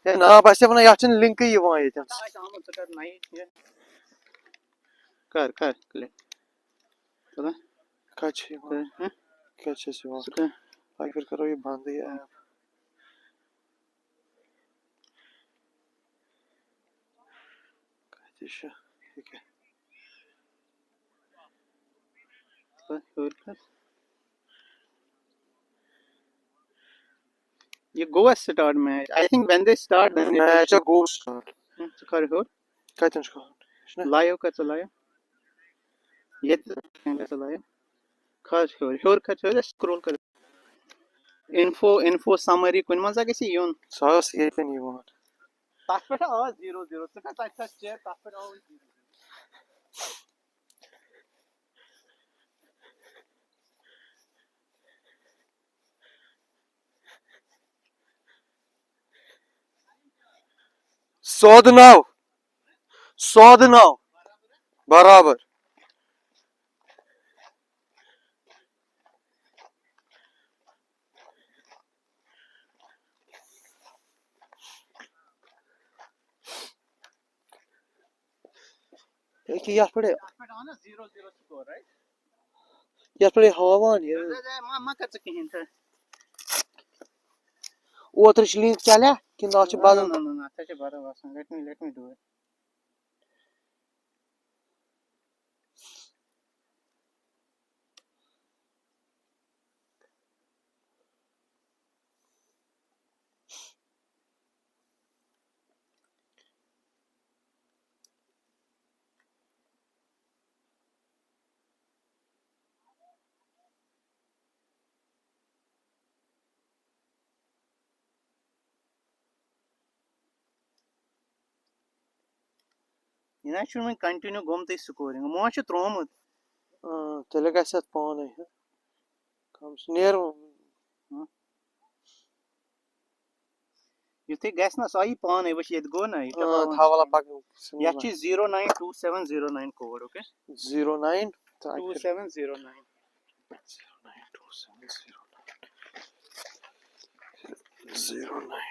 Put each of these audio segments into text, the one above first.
Ya na başta bana yaxın linki yivan yedim. कर click पता Kaç है kaç sesi var? उसका Ay फिर करो ये बंद ही है. Kaç işe? Peki. कर ये go start match I think when they start then Match a go start. कर हो Kaçın çıkar? लाइव कर चलाया ये कैसे चलाया खास हो स्क्रॉल कर info summary कुन मजा कैसे यून Sağ yetin yivan. तथ पे आ 0-0 तक तथ चेक तथ पे आ Sodnav. Sodnav. Beraber. Peki yapre. आना 0-0 score right Yapre hava var ya. मामा कर सके हैं था O atış link çale. Kim açı bazı. no अच्छा से बारह Vasan let me do it you know should continue gomte scoring mo ach trom Tele kaset paane. Comes near. you think guess na sahi pawn है बस ये go ना it Havala pak. या ची 092709 code okay 09 2709 09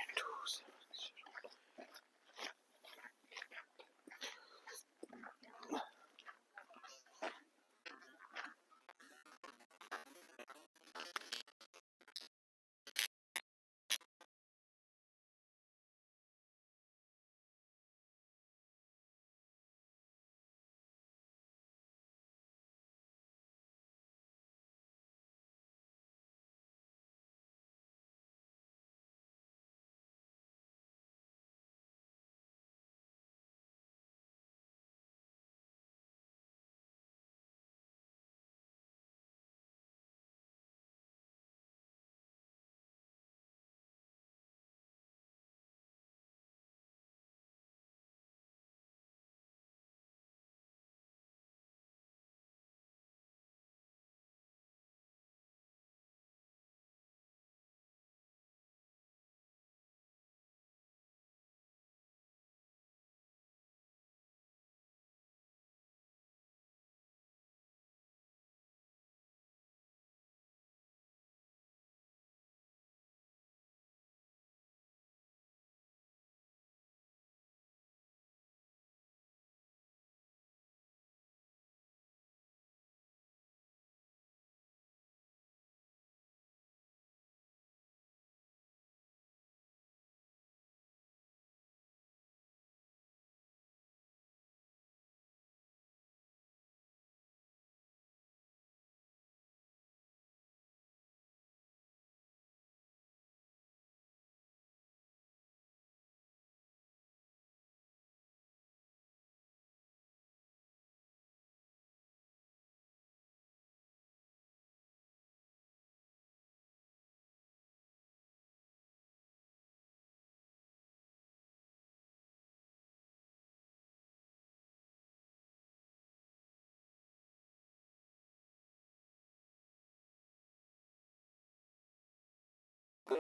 Is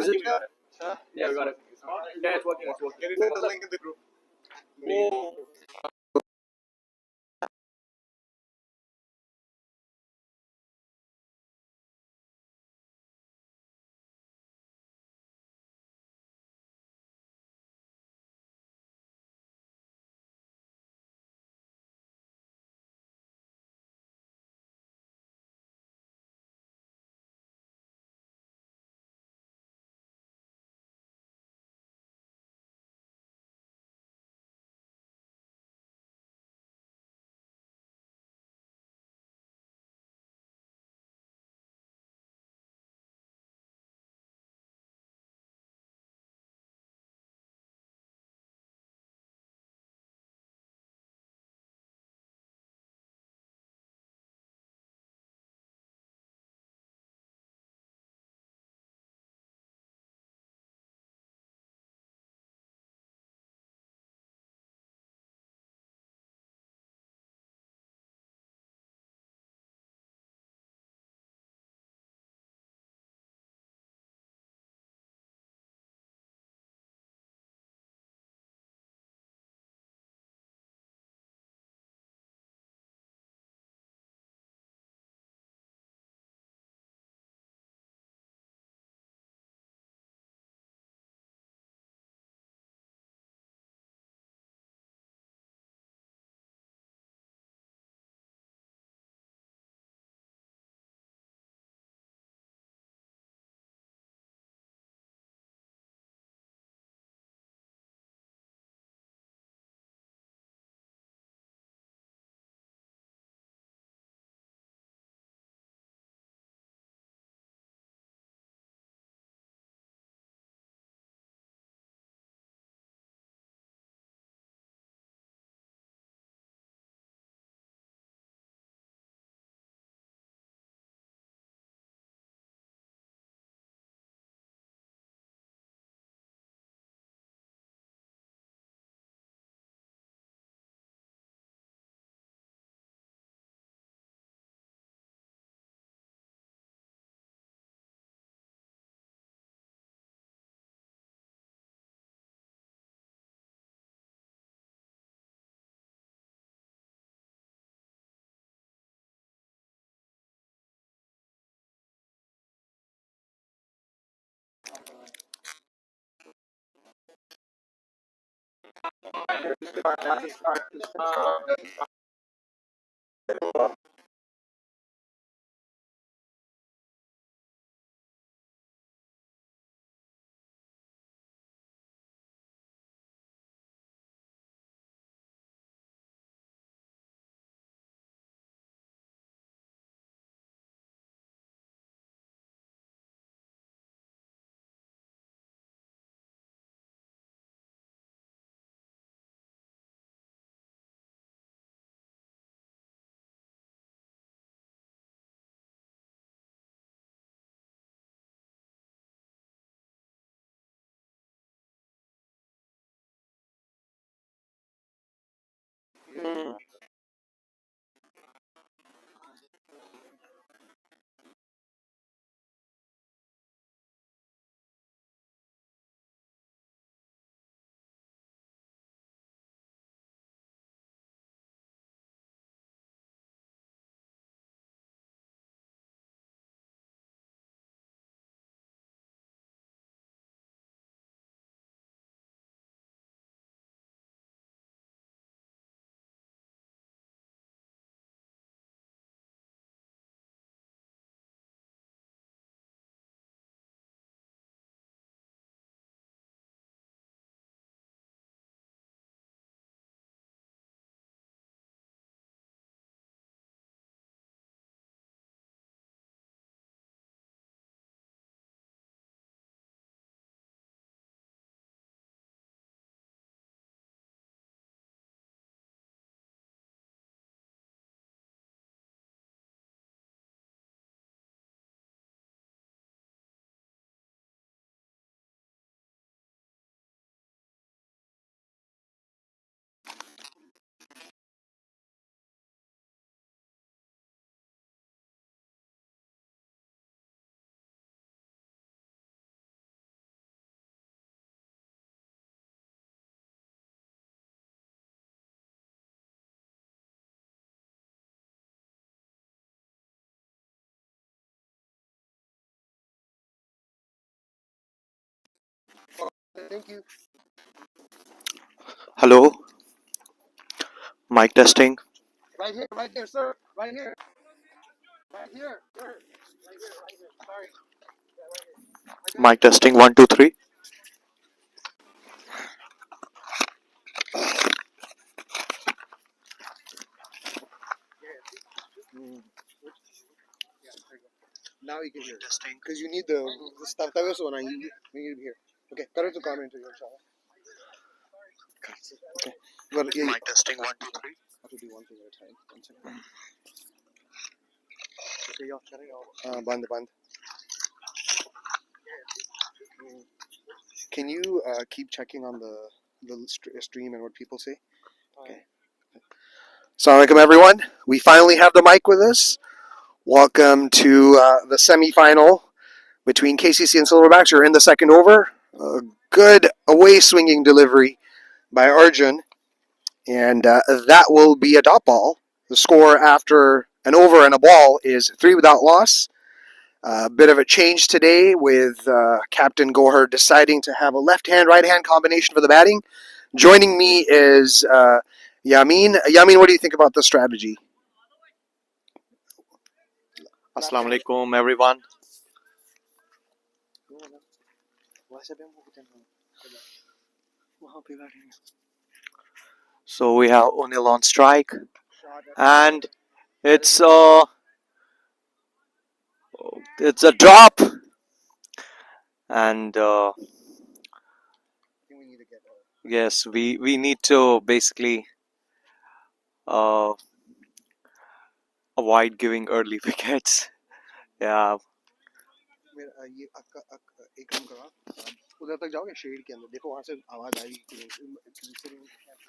it? Thank you. Hello, mic testing. Right here, sir. Right here. Right here, sir. Right here, right here. Sorry. Mic testing 1 2 3. Now you can hear. Testing. Because you need the stuff that was on. You need to hear. Okay, cut it to commentary, inshallah. Okay. Well, yeah, Mic testing 1 2 3. I have to do one thing at a time. 1 second. Band. Can you keep checking on the stream and what people say? Okay. Assalamu alaikum, everyone. We finally have the mic with us. Welcome to the semifinal between KCC and Silverbacks. You're in the second over. A good away swinging delivery by Arjun, and that will be a dot ball. The score after an over and a ball is 3 without loss. A bit of a change today with Captain Gohar deciding to have a left-hand, right-hand combination for the batting. Joining me is Yamin. Yamin, what do you think about the strategy? Assalamu alaikum, everyone. So we have O'Neill on strike, and it's a drop, and yes, we need to basically uh, avoid giving early wickets. Yeah, उधर तक जाओगे shade के अंदर देखो वहां से आवाज आएगी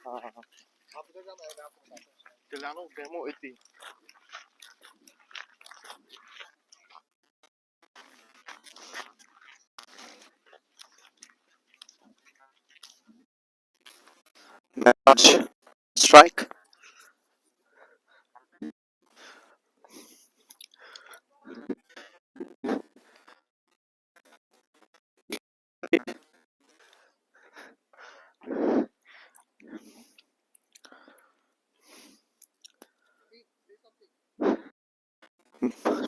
आप उधर जाओ मैं आपको बताता हूं चिल्लानो डेमो इतनी match strike.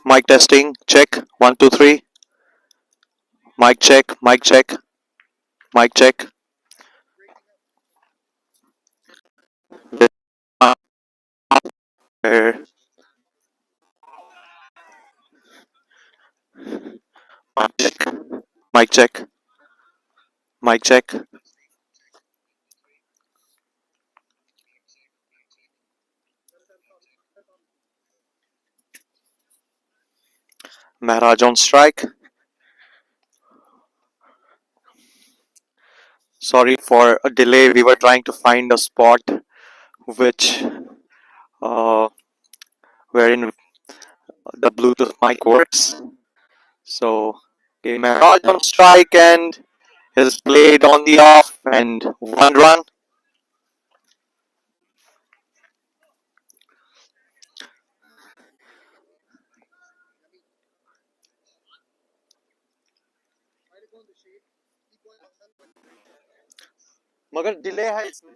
Mic testing. Check 1 2 3. Mic check. Mic check. Mic check. Mic check. Mic check. Mic check. Maharaj on strike. Sorry for a delay. We were trying to find a spot which wherein the Bluetooth mic works. So Maharaj on strike and his played on the off and 1 run. मगर delay है इसमें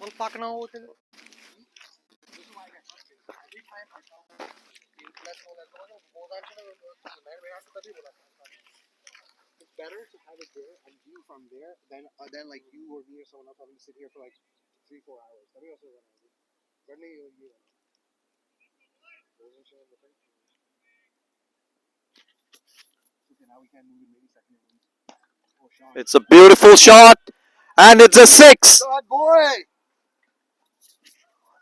मन पकना हो तो it's better to have it there and view from there than like you or me or someone else having to sit here for like 3-4 hours. तभी ऐसा होना है करने ये okay now we can maybe second innings. Oh, shot. It's a beautiful shot and it's a 6. God boy.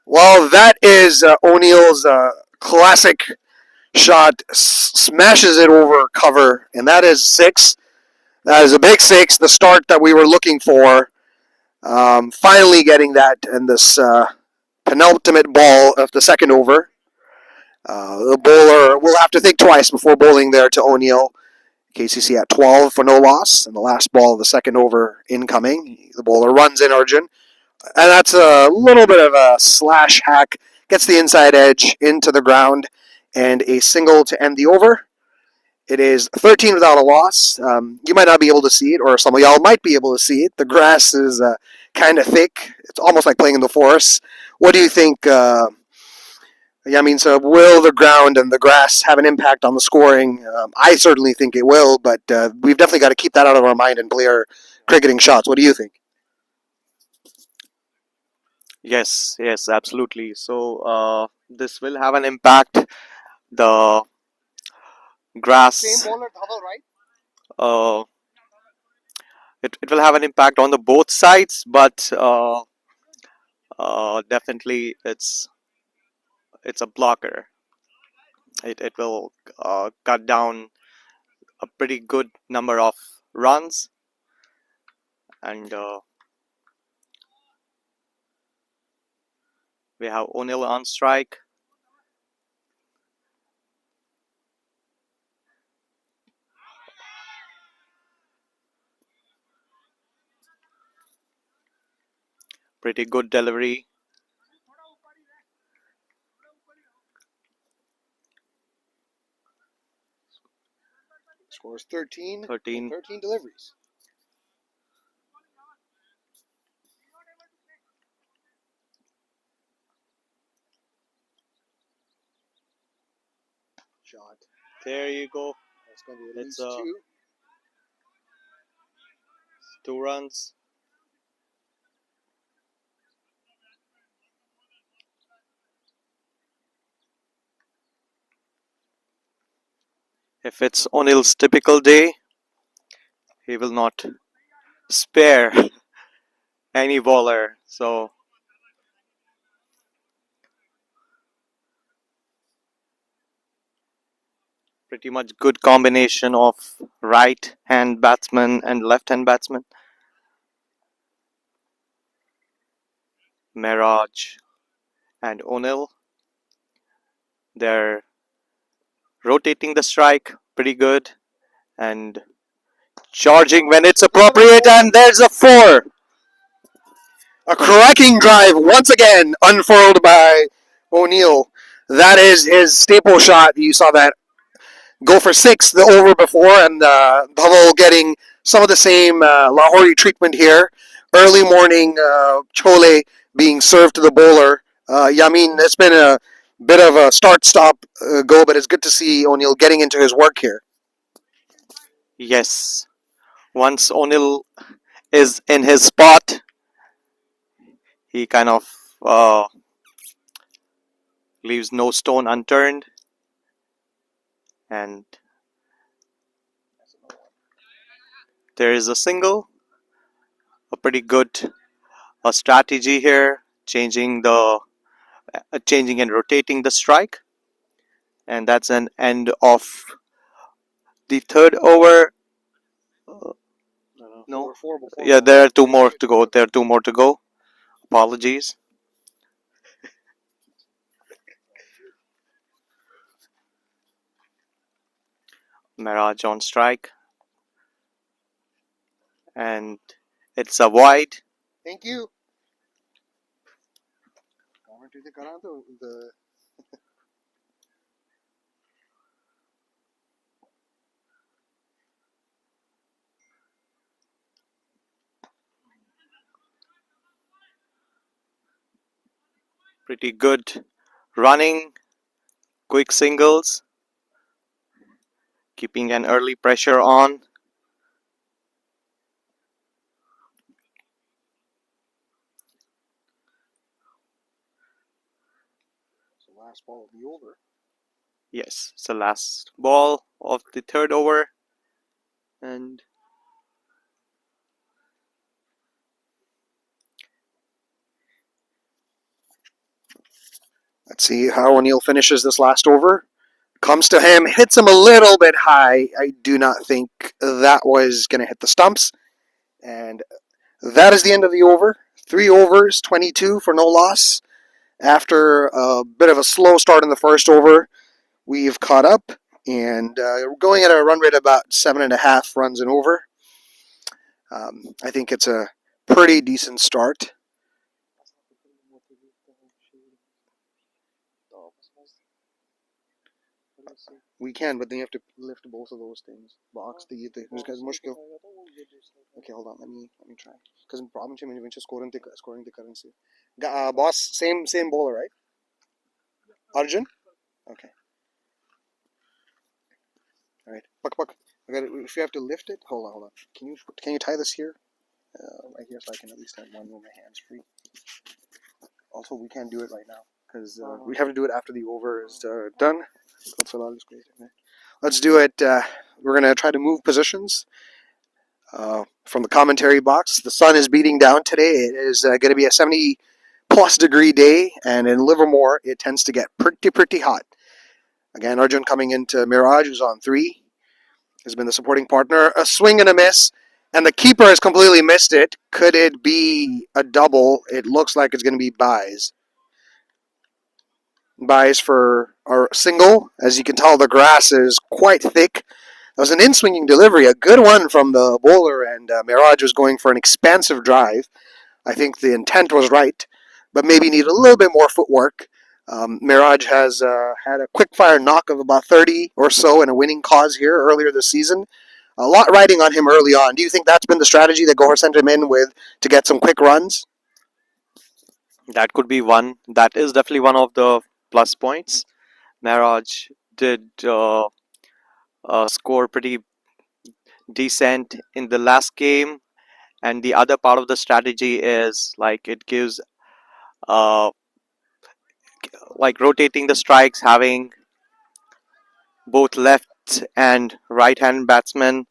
Well, that is O'Neill's classic shot. Smashes it over cover, and that is 6. That is a big 6. The start that we were looking for. Finally getting that in this penultimate ball of the second over. The bowler will have to think twice before bowling there to O'Neill. KCC at 12 for no loss, and the last ball of the second over incoming. The bowler runs in Arjun, and that's a little bit of a slash hack. Gets the inside edge into the ground, and a single to end the over. It is 13 without a loss. You might not be able to see it, or some of y'all might be able to see it. The grass is kind of thick. It's almost like playing in the forest. What do you think? So will the ground and the grass have an impact on the scoring? I certainly think it will, but we've definitely got to keep that out of our mind and play our cricketing shots. What do you think? Yes, absolutely. So this will have an impact. The grass, bowler, Dhaval, right? uh, it will have an impact on the both sides, but definitely it's a blocker. It will cut down a pretty good number of runs, and we have O'Neill on strike. Pretty good delivery. Scores 13. 13. 13 deliveries. Shot. There you go. That's going to be at It's least two. 2 runs. If it's O'Neill's typical day, he will not spare any bowler. So pretty much good combination of right hand batsman and left hand batsman. Miraj and O'Neill. They're rotating the strike pretty good and charging when it's appropriate, and there's a 4. A cracking drive once again unfurled by O'Neill. That is his staple shot. You saw that go for 6 the over before, and Dhaval getting some of the same Lahori treatment here. Early morning chole being served to the bowler. It's been a bit of a start-stop go, but it's good to see O'Neill getting into his work here. Yes, once O'Neill is in his spot, he kind of leaves no stone unturned, and there is a single. A pretty good strategy here, changing and rotating the strike, and that's an end of the third over. No, Four before. yeah, there are 2 more to go. There are 2 more to go. Apologies. Miraj on strike, and it's a wide. Thank you. Pretty good running, quick singles, keeping an early pressure on. Last ball of the over. Yes, it's the last ball of the third over, and Let's see how O'Neill finishes this last over. Comes to him, hits him a little bit high. I do not think that was going to hit the stumps. And that is the end of the over. 3 overs, 22 for no loss. After a bit of a slow start in the first over, we've caught up and we're going at a run rate of about 7.5 runs and over. I think it's a pretty decent start. We can, but then you have to lift both of those things. Box the because mushkil. Okay, hold on. Let me try. Because problem is when you scoring the currency. Boss, same bowler, right? Arjun. Okay. All right. Puck. If you have to lift it, hold on. Can you tie this here? Right here, so I can at least have one with my hands free. Also, we can't do it right now because we have to do it after the over is done. Let's do it. We're gonna try to move positions from the commentary box. The sun is beating down today. It is going to be a 70+ degree day, and in Livermore, it tends to get pretty hot. Again, Arjun coming into Mirage, who's on 3, has been the supporting partner. A swing and a miss, and the keeper has completely missed it. Could it be a double? It looks like it's going to be buys. Buys for our single. As you can tell, the grass is quite thick. That was an in-swinging delivery, a good one from the bowler, and Mirage was going for an expansive drive. I think the intent was right, but maybe need a little bit more footwork. Mirage has had a quick-fire knock of about 30 or so in a winning cause here earlier this season. A lot riding on him early on. Do you think that's been the strategy that Gohar sent him in with to get some quick runs? That could be one. That is definitely one of the plus points. Mirage did score pretty decent in the last game, and the other part of the strategy is like it gives like rotating the strikes, having both left and right hand batsmen,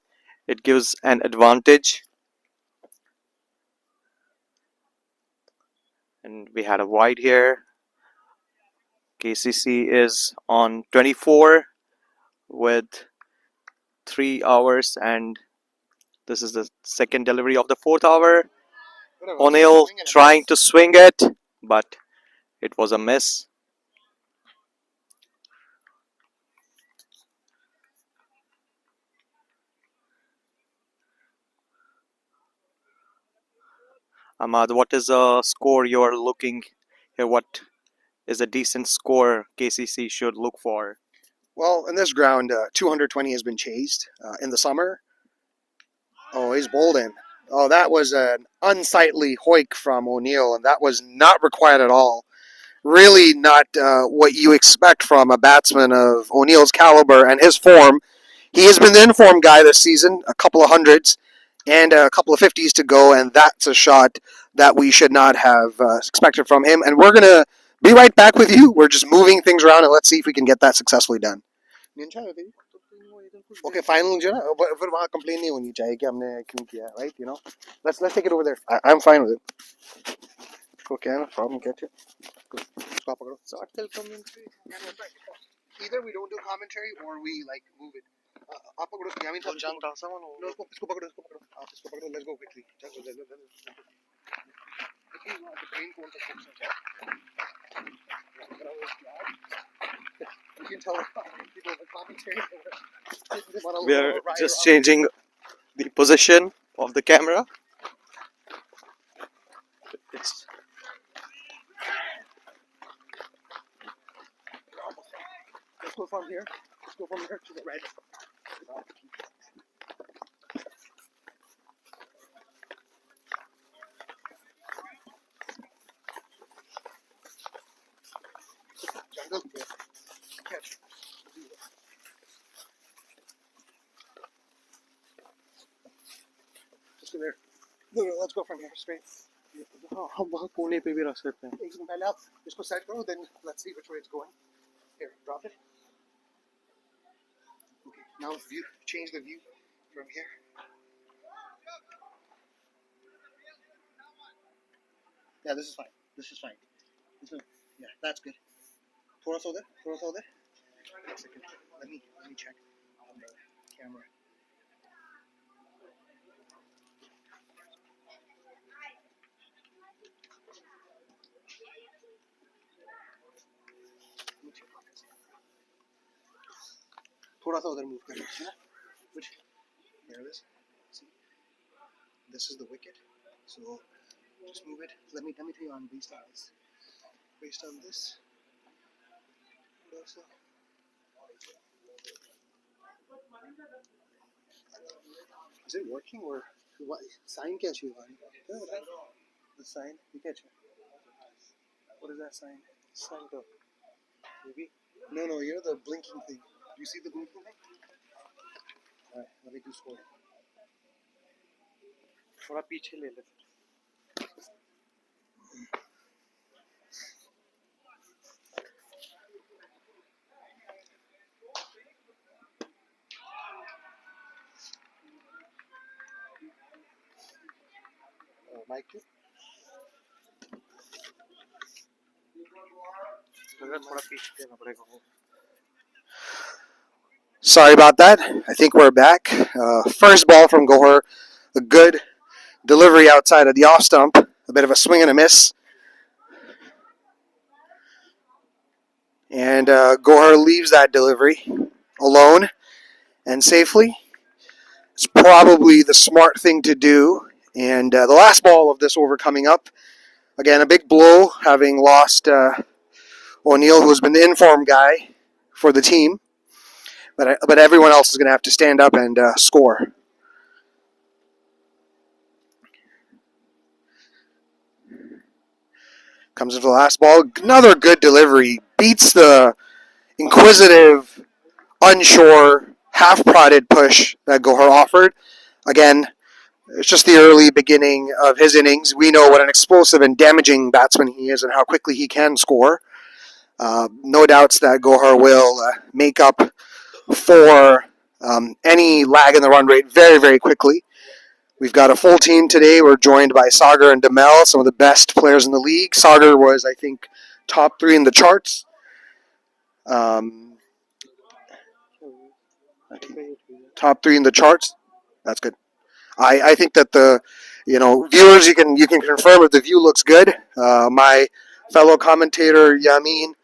it gives an advantage. And we had a wide here. KCC is on 24 with 3 hours, and this is the second delivery of the 4th hour. O'Neill trying to swing it, but it was a miss. Ahmad, what is a score you're looking here? What is a decent score KCC should look for? Well, in this ground, 220 has been chased. In the summer, oh, he's bowled in. Oh, that was an unsightly hoik from O'Neill, and that was not required at all. Really not what you expect from a batsman of O'Neill's caliber and his form. He has been the informed guy this season, a couple of hundreds and a couple of 50s to go, and that's a shot that we should not have expected from him. And we're going to be right back with you. We're just moving things around, and let's see if we can get that successfully done. Okay, final जो ना फिर वहाँ complain नहीं होनी चाहिए कि हमने क्यों किया, right? You know, let's take it over there. I'm fine with it. Okay, no problem. Get it. इसको आप पकड़ो. So either we don't do commentary or we like move it. आप पकड़ो. यामीन साहब no, इसको पकड़ो. आप इसको पकड़ो. Let's go quickly. You can tell people in the commentary. We are just changing the position of the camera. It's Let's go from here. Let's go from here to the red. Catch. Just go there. No, let's go from here straight. हम वहाँ कोने पे भी रख सकते हैं. एक second पहले आप इसको सेट करो, then let's see which way it's going. Here, drop it. Okay, now view, change the view from here. Yeah, this is fine. Yeah, that's good. थोड़ा सा उधर. One second. Let me check on the camera. थोड़ा सा उधर move कर है ना? Which there it is. See, this is the wicket. So just move it. Let me tell you on based on this. Based on this. Is it working or what? Sign क्या चाहिए भाई? The sign. ये क्या चाहिए? What is that sign? Sign to. Maybe. No. You're the blinking thing. Do you see the blinking thing? All right. Let me do score. थोड़ा पीछे ले ले. Mic. थोड़ा पीछे देना पड़ेगा. Sorry about that. I think we're back. First ball from Gohar. A good delivery outside of the off stump. A bit of a swing and a miss. And Gohar leaves that delivery alone and safely. It's probably the smart thing to do. And the last ball of this over coming up. Again, a big blow, having lost O'Neill, who has been the inform guy for the team. But everyone else is going to have to stand up and score. Comes into the last ball. Another good delivery. Beats the inquisitive, unsure, half-prodded push that Gohar offered. Again, it's just the early beginning of his innings. We know what an explosive and damaging batsman he is and how quickly he can score. No doubts that Gohar will make up for any lag in the run rate very, very quickly. We've got a full team today. We're joined by Sagar and Damel, some of the best players in the league. Sagar was, I think, top 3 in the charts. Top 3 in the charts. That's good. I think that the viewers, you can confirm if the view looks good. My fellow commentator Yamin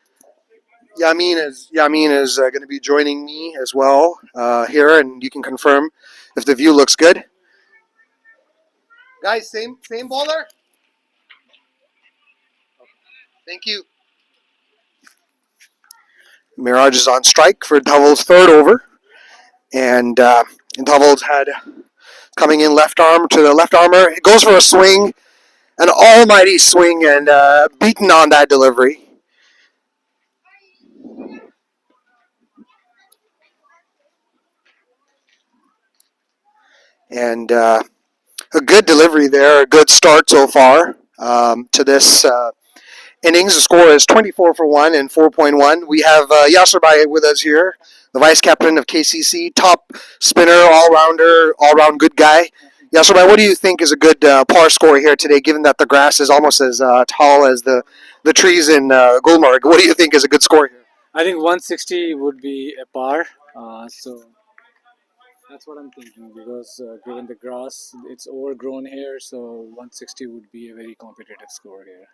is going to be joining me as well here, and you can confirm if the view looks good. Guys, same bowler. Thank you. Mirage is on strike for Dhaval's third over, and Dhaval's had coming in left arm to the left armor. It goes for a swing, an almighty swing, and beaten on that delivery. And a good delivery there, a good start so far to this innings. The score is 24 for 1 and 4.1. We have Yasserbai with us here, the vice captain of KCC, top spinner, all-rounder, all-round good guy. Yasserbai, what do you think is a good par score here today, given that the grass is almost as tall as the trees in Gulmarg? What do you think is a good score here? I think 160 would be a par. So that's what I'm thinking, because given the grass, it's overgrown here, so 160 would be a very competitive score here.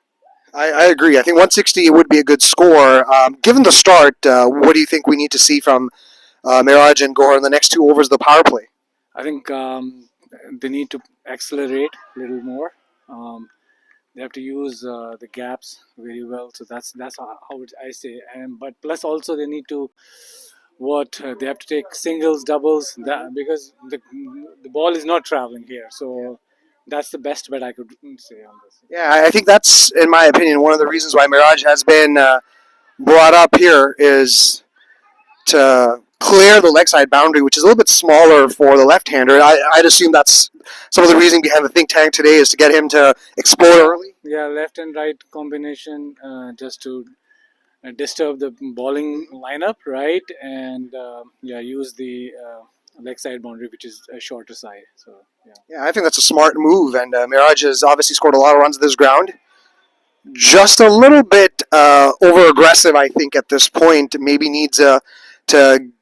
I agree. I think 160 would be a good score. Given the start, what do you think we need to see from Miraj and Gohar in the next 2 overs of the power play? I think they need to accelerate a little more. They have to use the gaps very well. So that's how I say. But plus also they need to they have to take singles, doubles, because the ball is not traveling here. So that's the best bet I could say on this. Yeah, I think that's, in my opinion, one of the reasons why Miraj has been brought up here is to clear the leg side boundary, which is a little bit smaller for the left-hander. I'd assume that's some of the reason behind the think tank today is to get him to explode early. Yeah, left and right combination just to disturb the bowling lineup, right? And use the leg side boundary, which is a shorter side. So yeah, I think that's a smart move, and Miraj has obviously scored a lot of runs at this ground. Just a little bit over aggressive, I think, at this point. Maybe needs to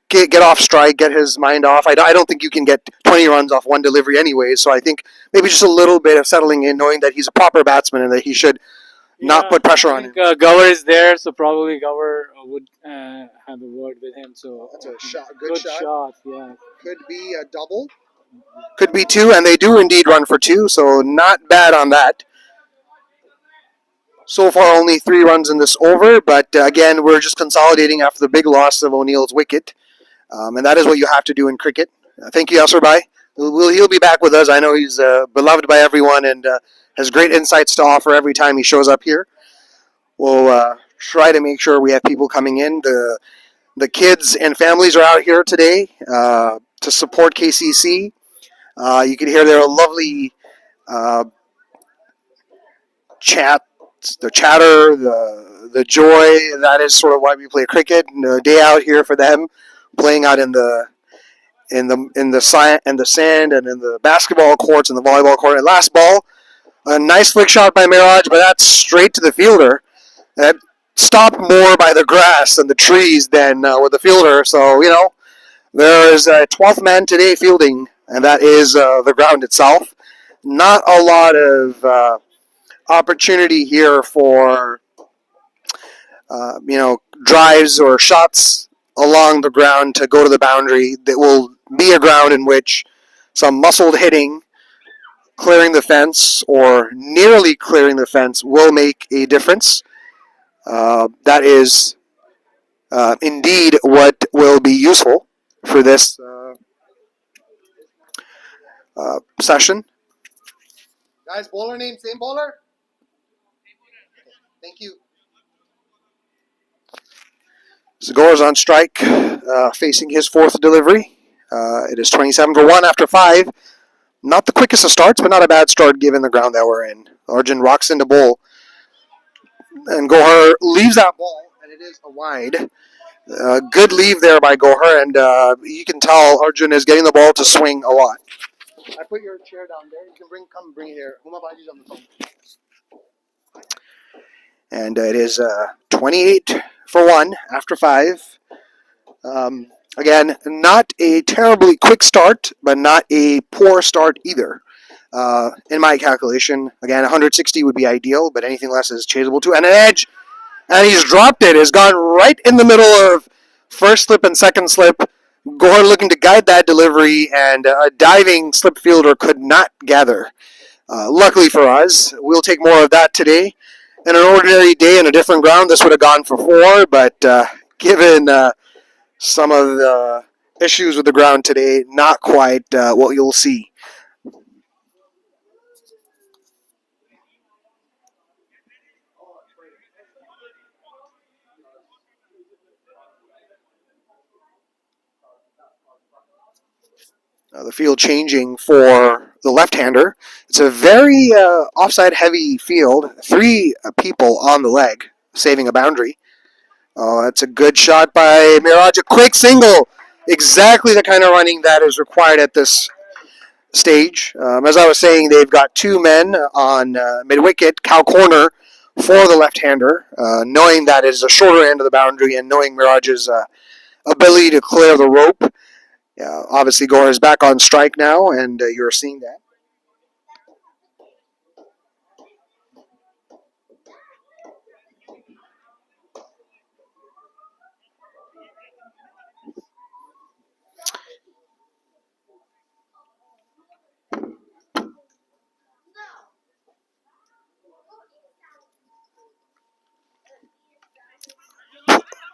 get off strike, get his mind off. I don't think you can get 20 runs off one delivery anyway, so I think maybe just a little bit of settling in, knowing that he's a proper batsman and that he should not put pressure on him. Gower is there, so probably Gower would have a word with him. So That's a shot, good good shot. shot. Yeah. Could be a double. Could be two, and they do indeed run for two, so not bad on that. So far, only 3 runs in this over, but again, we're just consolidating after the big loss of O'Neill's wicket, and that is what you have to do in cricket. Thank you, Yasserbai. He'll be back with us. I know he's beloved by everyone and has great insights to offer every time he shows up here. We'll try to make sure we have people coming in. The kids and families are out here today to support KCC. You can hear their lovely chat, the chatter, the joy. That is sort of why we play cricket. And a day out here for them, playing out in the sand and in the basketball courts and the volleyball court. And last ball, a nice flick shot by Miraj, but that's straight to the fielder. That stopped more by the grass and the trees than with the fielder. So there is a 12th man today fielding, and that is the ground itself. Not a lot of opportunity here for drives or shots along the ground to go to the boundary. That will be a ground in which some muscled hitting, clearing the fence or nearly clearing the fence will make a difference. That is indeed what will be useful for this session. Guys, bowler name, same bowler? Thank you. Zagora's on strike, facing his 4th delivery. It is 27 for 1 after 5. Not the quickest of starts, but not a bad start given the ground that we're in. Arjun rocks into bowl. And Gohar leaves that ball, and it is a wide. Good leave there by Gohar, and you can tell Arjun is getting the ball to swing a lot. I put your chair down there. You can come bring it here. Humabaji's on the phone. And it is 28 for 1 after 5. Again, not a terribly quick start, but not a poor start either. In my calculation, again, 160 would be ideal, but anything less is chaseable too. And an edge, and he's dropped it. Has gone right in the middle of first slip and second slip. Gohar looking to guide that delivery, and a diving slip fielder could not gather. Luckily for us, we'll take more of that today. In an ordinary day in a different ground, this would have gone for 4, but given some of the issues with the ground today, not quite what you'll see. The field changing for the left-hander. It's a very offside-heavy field. 3 people on the leg, saving a boundary. Oh, that's a good shot by Miraj. A quick single. Exactly the kind of running that is required at this stage. As I was saying, they've got 2 men on mid-wicket, cow corner for the left-hander, knowing that it is a shorter end of the boundary and knowing Miraj's ability to clear the rope. Obviously, Gohar is back on strike now, and you're seeing that.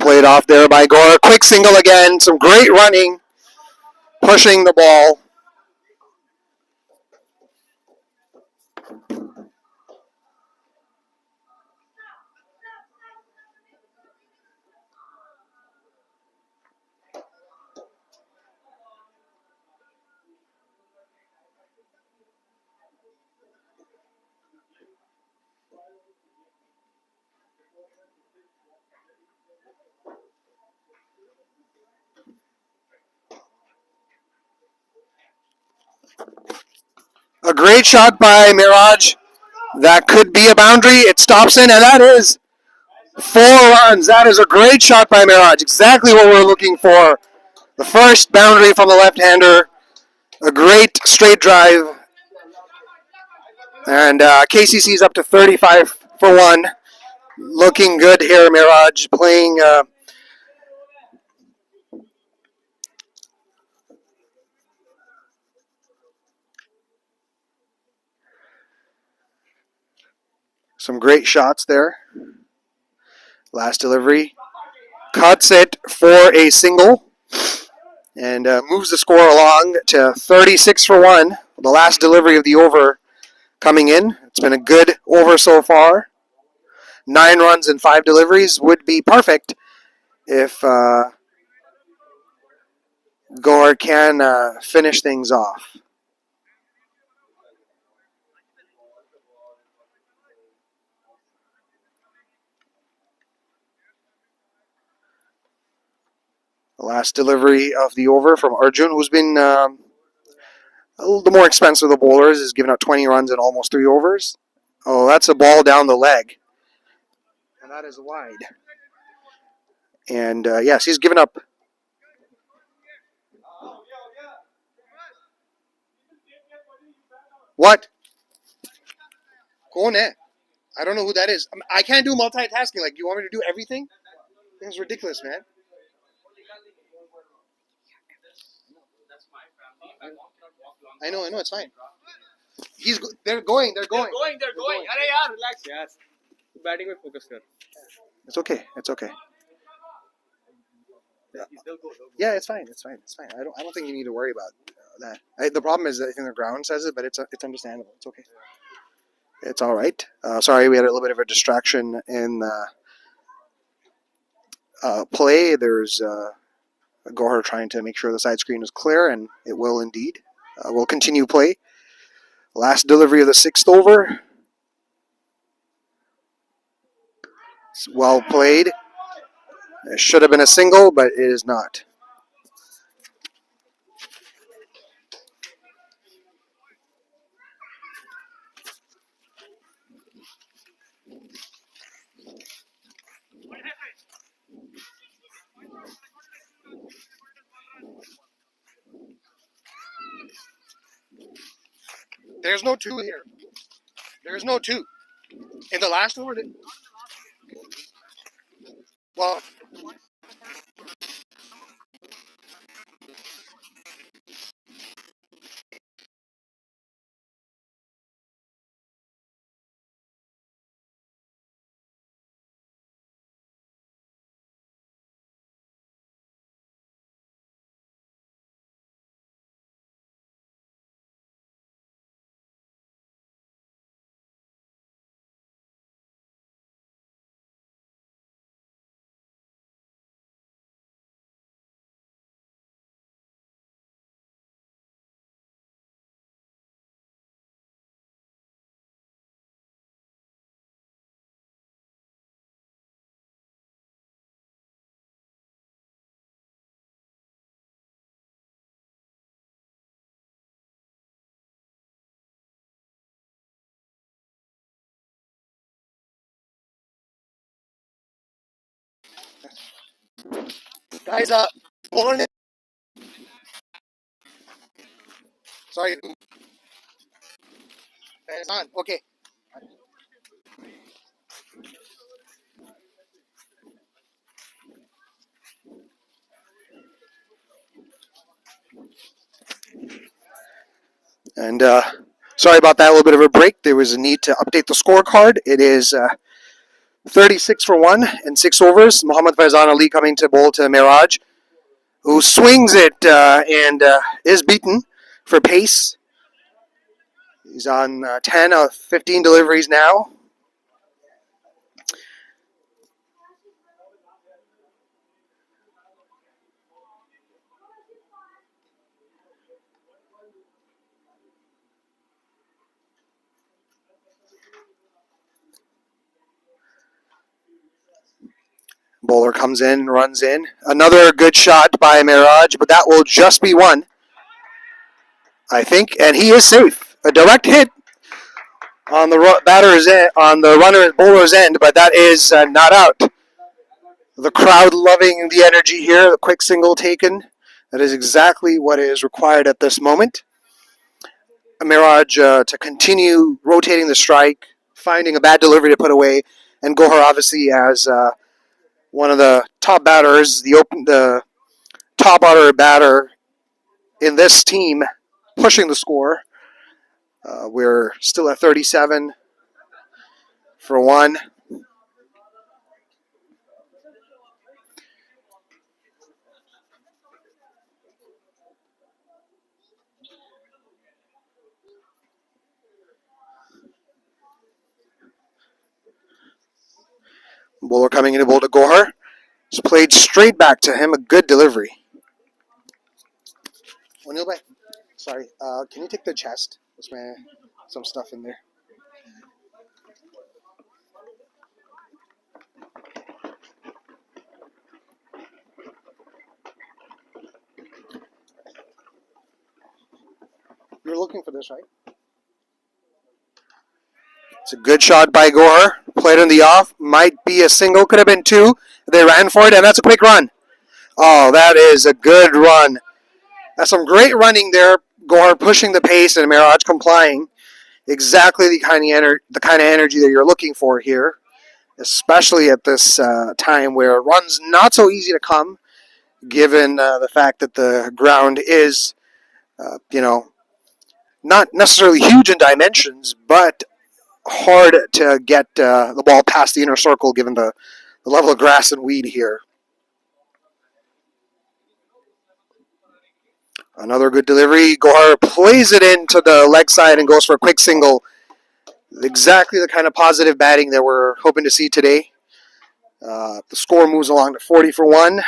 Played off there by Gohar. Quick single again. Some great running, pushing the ball. A great shot by Miraj. That could be a boundary. It stops in, and that is 4 runs. That is a great shot by Miraj. Exactly what we're looking for. The first boundary from the left-hander. A great straight drive. And KCC is up to 35 for 1. Looking good here, Mirage, playing some great shots there. Last delivery. Cuts it for a single and moves the score along to 36 for 1. The last delivery of the over coming in. It's been a good over so far. 9 runs and 5 deliveries would be perfect if Gore can finish things off. The last delivery of the over from Arjun, who's been a little more expensive of the bowlers, is giving up 20 runs in almost 3 overs. Oh, that's a ball down the leg. And that is wide. And yes, he's given up. What? Kone? I don't know who that is. I can't do multitasking. Like, you want me to do everything? This is ridiculous, man. I know, it's fine. They're going. They're going. अरे यार, relax यार. Batting में focus कर. It's okay. Yeah, it's fine. I don't think you need to worry about that. The problem is that I think the ground says it, but it's understandable. It's okay. It's all right. Sorry, we had a little bit of a distraction in play. There's Gohar trying to make sure the side screen is clear, and it will indeed. We'll continue play. Last delivery of the 6th over. It's well played. It should have been a single, but it is not. There's no 2 here. There's no 2. In the last over, well, guys, hold on. Sorry. It's on. Okay. And sorry about that, a little bit of a break. There was a need to update the scorecard. It is 36 for 1 and 6 overs. Mohammad Faizan Ali coming to bowl to Miraj, who swings it and is beaten for pace. He's on 10 of 15 deliveries now. Bowler comes in, runs in. Another good shot by Miraj, but that will just be 1, I think, and he is safe. A direct hit on the batter's end, on the bowler's end, but that is not out. The crowd loving the energy here. The quick single taken. That is exactly what is required at this moment. Miraj to continue rotating the strike, finding a bad delivery to put away, and Gohar obviously as one of the top batters, the top order batter in this team, pushing the score. We're still at 37 for 1. Bowler coming in to bowl to Gohar. It's played straight back to him. A good delivery. O'Neill, sorry. Can you take the chest? There's some stuff in there. You're looking for this, right? It's a good shot by Gohar. Played in the off. Might be a single. Could have been 2. They ran for it, and that's a quick run. Oh, that is a good run. That's some great running there. Gohar pushing the pace and Miraj complying. Exactly the kind of energy that you're looking for here, especially at this time where it runs not so easy to come, given the fact that the ground is, not necessarily huge in dimensions, but hard to get the ball past the inner circle, given the level of grass and weed here. Another good delivery. Gohar plays it into the leg side and goes for a quick single. Exactly the kind of positive batting that we're hoping to see today. The score moves along to 40 for 1.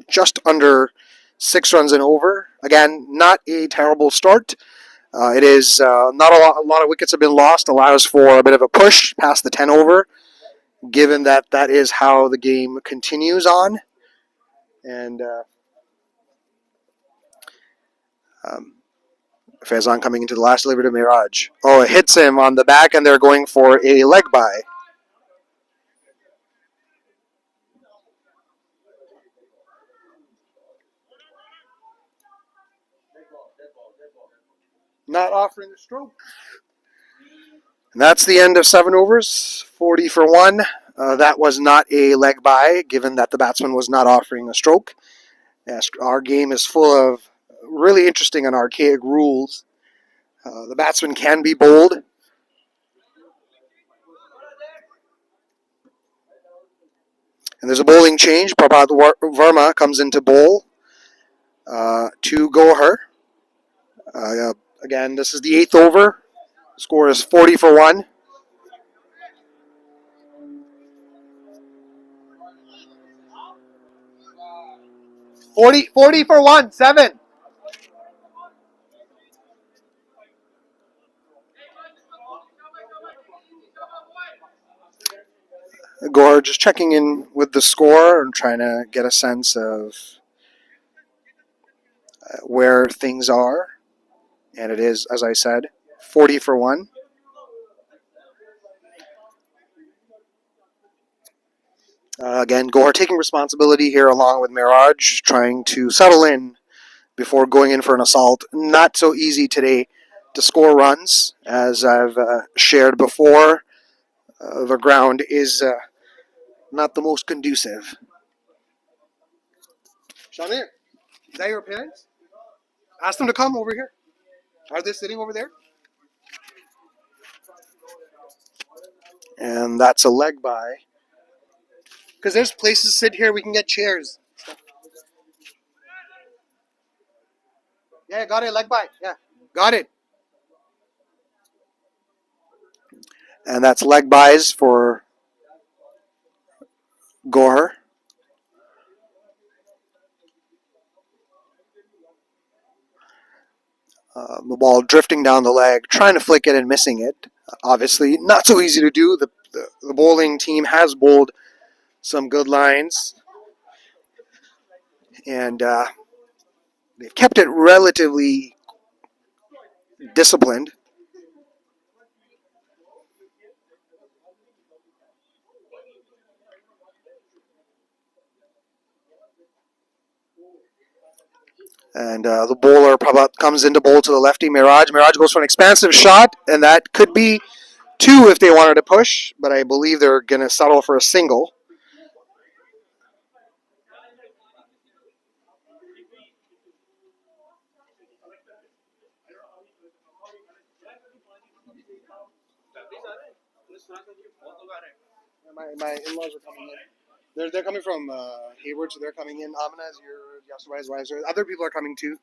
Just under 6 runs and over. Again, not a terrible start. It is not a lot of wickets have been lost. Allows for a bit of a push past the 10 over, given that that is how the game continues on. And Faizan coming into the last delivery to Miraj. Oh, it hits him on the back, and they're going for a leg bye. Not offering a stroke. And that's the end of 7 overs, 40 for 1. That was not a leg bye, given that the batsman was not offering a stroke. Yes, our game is full of really interesting and archaic rules. The batsman can be bowled. And there's a bowling change. Prabhat Verma comes into bowl to Gohar. Again, this is the 8th over. Score is 40 for 1. Forty for 1, 7. Gohar just checking in with the score and trying to get a sense of where things are. And it is, as I said, 40 for 1. Again, Gohar taking responsibility here along with Miraj, trying to settle in before going in for an assault. Not so easy today to score runs, as I've shared before. The ground is not the most conducive. Shamir, is that your parents? Ask them to come over here. Are they sitting over there? And that's a leg bye. Because there's places to sit here, we can get chairs. Yeah, got it, leg bye. Yeah, got it. And that's leg byes for Gohar. The ball drifting down the leg, trying to flick it and missing it. Obviously, not so easy to do. The bowling team has bowled some good lines. And they've kept it relatively disciplined. And the bowler probably comes into bowl to the lefty, Miraj. Miraj goes for an expansive shot, and that could be 2 if they wanted to push, but I believe they're going to settle for a single. My in-laws are coming in. They're coming from Hayward, so they're coming in. Amina is your supervisor. Other people are coming too.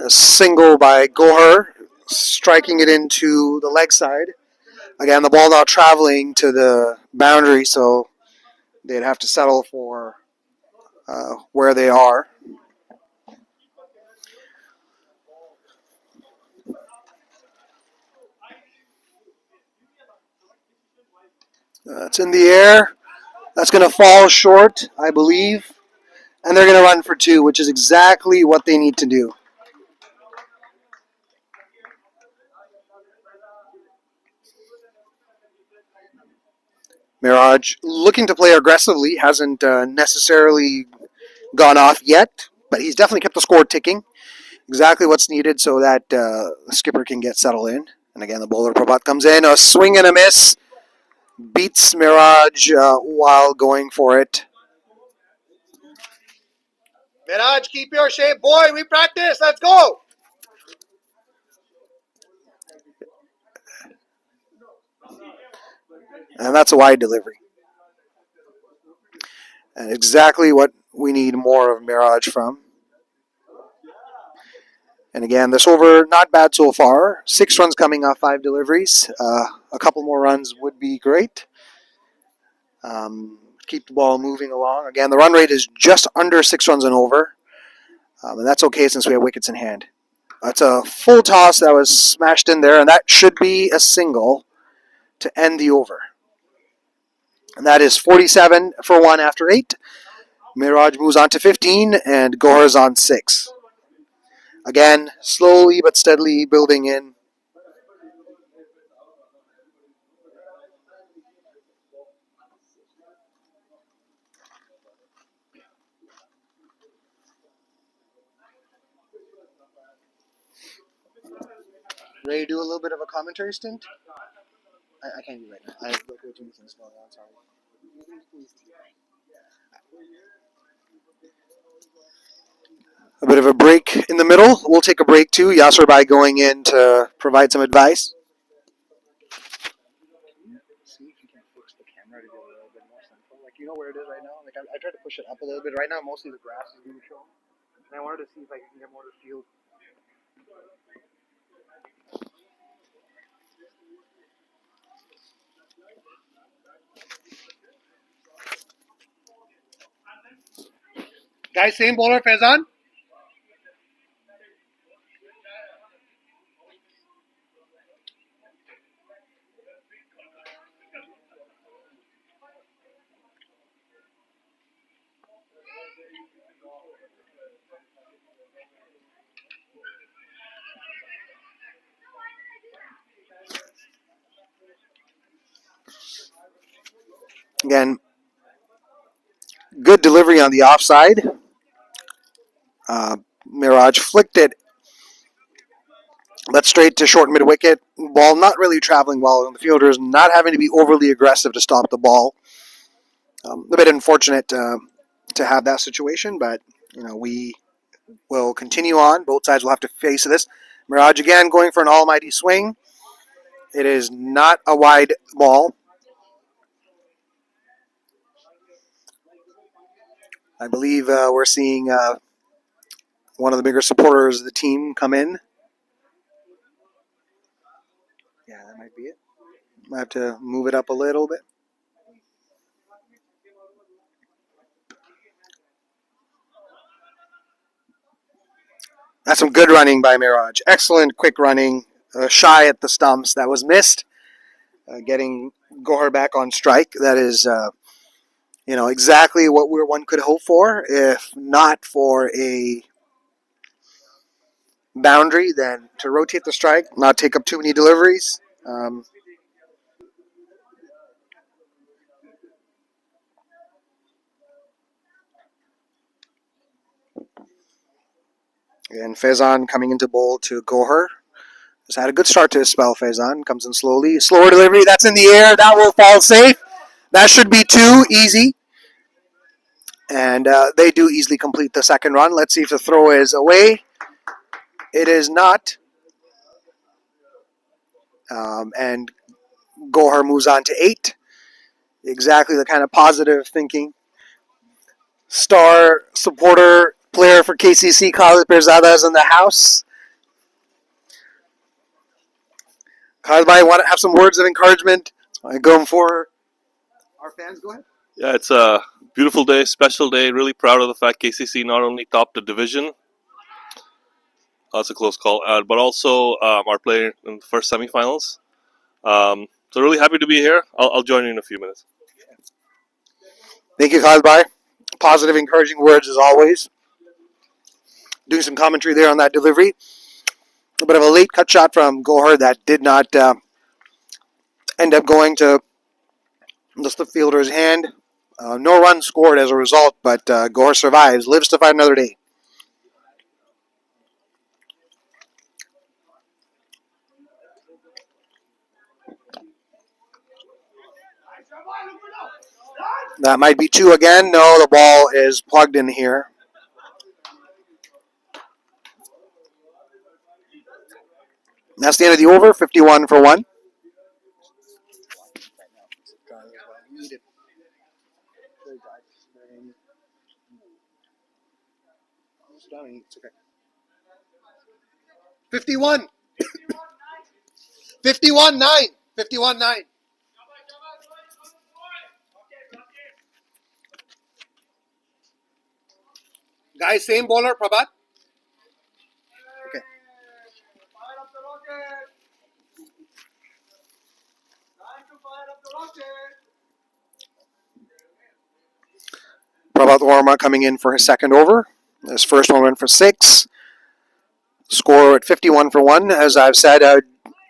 A single by Goher, striking it into the leg side. Again, the ball now traveling to the boundary, so they'd have to settle for where they are. It's in the air. That's going to fall short, I believe. And they're going to run for 2, which is exactly what they need to do. Mirage looking to play aggressively, hasn't necessarily gone off yet, but he's definitely kept the score ticking. Exactly what's needed so that the skipper can get settled in. And again, the bowler Prabhat comes in, a swing and a miss, beats Mirage while going for it. Miraj, keep your shape, boy. We practice. Let's go. And that's a wide delivery. And exactly what we need more of Mirage from. And again, this over, not bad so far. 6 runs coming off 5 deliveries. A couple more runs would be great. Keep the ball moving along. Again, the run rate is just under 6 runs and over. And that's okay since we have wickets in hand. That's a full toss that was smashed in there, and that should be a single to end the over. And that is 47 for 1 after 8. Mirage moves on to 15, and Gore's on 6. Again, slowly but steadily building in. Ready to do a little bit of a commentary stint? I can't do right now. I have too many things going on. Sorry. A bit of a break in the middle. We'll take a break too. Yasser by going in to provide some advice. See if you can fix the camera to get a little bit more central. Like, you know where it is right now? Like, I tried to push it up a little bit. Right now, mostly the grass is being shown. And I wanted to see if I can get more of the field. Guys, same bowler, Faizan. Again, good delivery on the offside. Mirage flicked it, but straight to short mid wicket. Ball not really traveling well, and the fielders not having to be overly aggressive to stop the ball. A bit unfortunate to have that situation, but we will continue on. Both sides will have to face this. Mirage again going for an almighty swing. It is not a wide ball. I believe we're seeing one of the bigger supporters of the team come in. Yeah, that might be it. Might have to move it up a little bit. That's some good running by Mirage. Excellent quick running. Shy at the stumps. That was missed. Getting Gohar back on strike. That is, exactly what one could hope for. If not for a boundary, then to rotate the strike, not take up too many deliveries. And Faison coming into bowl to Gohar. Has had a good start to his spell. Faison comes in slowly. Slower delivery. That's in the air. That will fall safe. That should be two. Easy. And they do easily complete the second run. Let's see if the throw is away. It is not. And Gohar moves on to 8. Exactly the kind of positive thinking. Star supporter player for KCC, Khalid Pirzada, is in the house. Khalid, I want to have some words of encouragement going for our fans. Go ahead. Yeah, it's a beautiful day, special day. Really proud of the fact KCC not only topped the division, that's a close call, but also are playing in the first semifinals. So really happy to be here. I'll join you in a few minutes. Thank you, Khalid. Positive, encouraging words as always. Doing some commentary there on that delivery. A bit of a late cut shot from Gohar that did not end up going to the slip fielder's hand. No run scored as a result, but Gohar survives, lives to fight another day. That might be 2 again. No, the ball is plugged in here. That's the end of the over. 51 for 1. It's okay. 51. 51-9. 51-9. Guys, same bowler, Prabhat. Okay. Prabhat Warma coming in for his second over. His first one went for 6. Score at 51 for 1. As I've said,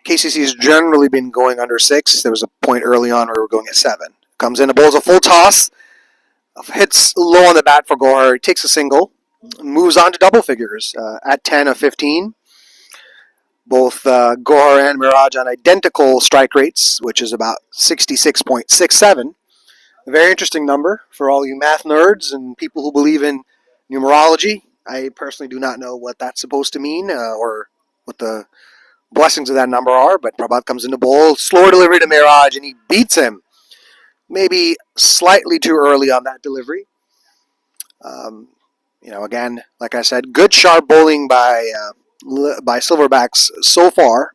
KCC has generally been going under 6. There was a point early on where we were going at 7. Comes in, bowls a full toss. Hits low on the bat for Gohar. He takes a single. Moves on to double figures at 10 of 15. Both Gohar and Mirage on identical strike rates, which is about 66.67. A very interesting number for all you math nerds and people who believe in numerology. I personally do not know what that's supposed to mean or what the blessings of that number are, but Prabhat comes into bowl. Slower delivery to Mirage, and he beats him. Maybe slightly too early on that delivery. Again, like I said, good sharp bowling by Silverbacks so far.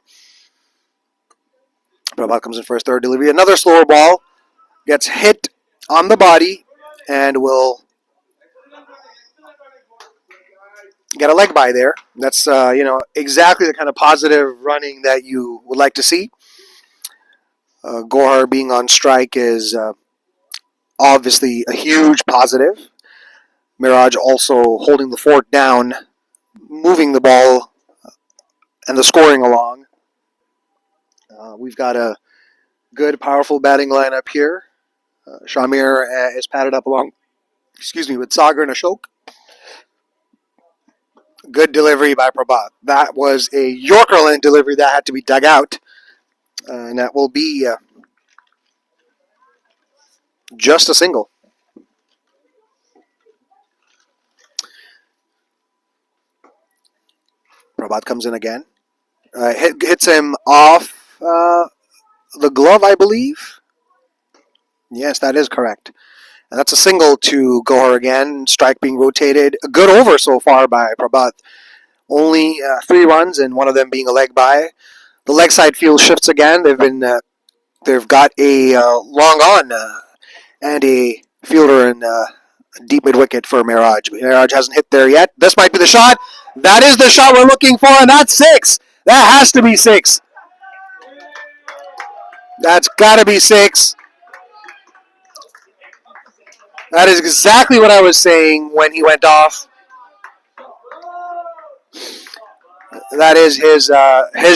Prabhat comes in for his third delivery. Another slower ball. Gets hit on the body and will get a leg by there. That's, exactly the kind of positive running that you would like to see. Gohar being on strike is obviously a huge positive. Mirage also holding the fort down, moving the ball and the scoring along. We've got a good, powerful batting lineup here. Shamir is padded up along, with Sagar and Ashok. Good delivery by Prabhat. That was a Yorkerland delivery that had to be dug out. And that will be just a single. Prabhat comes in again. Hits him off the glove, I believe. Yes, that is correct. And that's a single to Gohar again. Strike being rotated. A good over so far by Prabhat. Only 3 runs, and one of them being a leg by. The leg side field shifts again. They've got a long on and a fielder in deep mid wicket for Mirage. Mirage hasn't hit there yet. This might be the shot. That is the shot we're looking for, and that's 6. That has to be 6. That's got to be 6. That is exactly what I was saying when he went off. That is his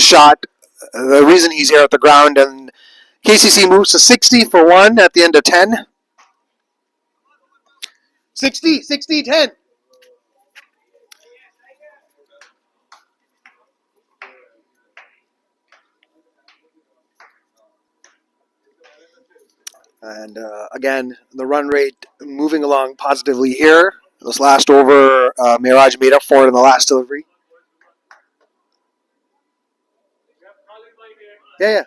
shot. The reason he's here at the ground, and KCC moves to 60 for 1 at the end of 10. 60, 10. And again, the run rate moving along positively here. This last over, Miraj made up for it in the last delivery. Yeah.